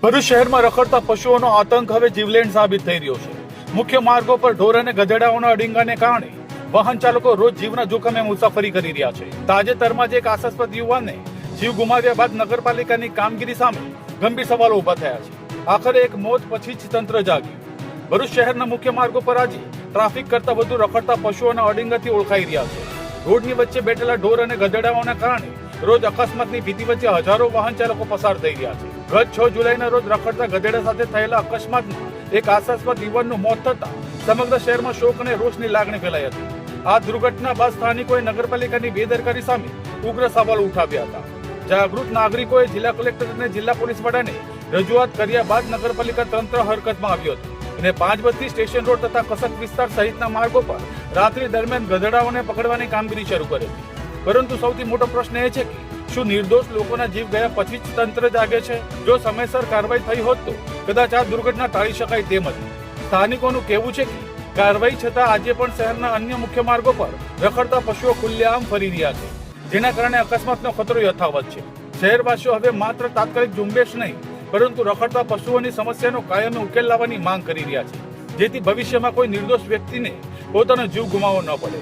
ભરૂચ શહેરમાં રખડતા પશુઓનો આતંક હવે જીવલેણ સાબિત થઈ રહ્યો છે। મુખ્ય માર્ગો પર ઢોર અને ગધેડાઓના અડીંગાને કારણે વાહન ચાલકો રોજ જીવના જોખમે મુસાફરી કરી રહ્યા છે। તાજેતરમાં જ એક આશાસ્પદ યુવાનને જીવ ગુમાવ્યા બાદ નગરપાલિકાની કામગીરી સામે ગંભીર સવાલો ઉભા થયા છે। આખરે એક મોત પછી જ તંત્ર જાગ્યું। ભરૂચ શહેરના મુખ્ય માર્ગો પર આજે ટ્રાફિક કરતા વધુ રખડતા પશુઓના અડીંગાથી ઓળખાઈ રહ્યા છે। રોડની વચ્ચે બેઠેલા ઢોર અને ગધેડાઓના કારણે રોજ અકસ્માતની ભીતિ વચ્ચે હજારો વાહન ચાલકો પસાર થઈ રહ્યા છે। ગત 6 જુલાઈના રોજ રખડતા ગધેડા સાથે થયેલા અકસ્માતમાં એક આશાસ્પદ યુવાનનું મોત થતા સમગ્ર શહેરમાં શોક અને રોષની લાગણી ફેલાઈ હતી। આ દુર્ઘટના બાદ સ્થાનિકોએ નગરપાલિકાની બેદરકારી સામે ઉગ્ર સવાલો ઉઠાવ્યા હતા। જાગૃત નાગરિકોએ જિલ્લા કલેક્ટર અને જિલ્લા પોલીસ વડાને રજૂઆત કર્યા બાદ નગરપાલિકા તંત્ર હરકતમાં આવ્યું હતું અને 5 બસ્તી સ્ટેશન રોડ તથા કસક વિસ્તાર સહિતના માર્ગો પર રાત્રિ દરમિયાન ગધેડાઓને પકડવાની કામગીરી શરૂ કરી હતી। પરંતુ સૌથી મોટો પ્રશ્ન એ છે કે શું નિર્દોષ લોકોના જીવ ગયા પછી જ તંત્ર જાગે છે? જો સમયસર કાર્યવાહી થઈ હોત તો કદાચ આ દુર્ઘટના ટાળી શકાય તેમ હતી। સ્થાનિકોનું કહેવું છે કે કાર્યવાહી છતાં આજે પણ શહેરના અન્ય મુખ્ય માર્ગો પર રખડતા પશુઓ ખુલ્લેઆમ ફરી રહ્યા છે, જેના કારણે અકસ્માતનો ખતરો યથાવત છે। શહેરવાસીઓ હવે માત્ર તાત્કાલિક ઝુંબેશ નહીં પરંતુ રખડતા પશુઓની સમસ્યાનો કાયમી ઉકેલ લાવવાની માંગ કરી રહ્યા છે, જેથી ભવિષ્યમાં કોઈ નિર્દોષ વ્યક્તિને પોતાનો જીવ ગુમાવવો ન પડે।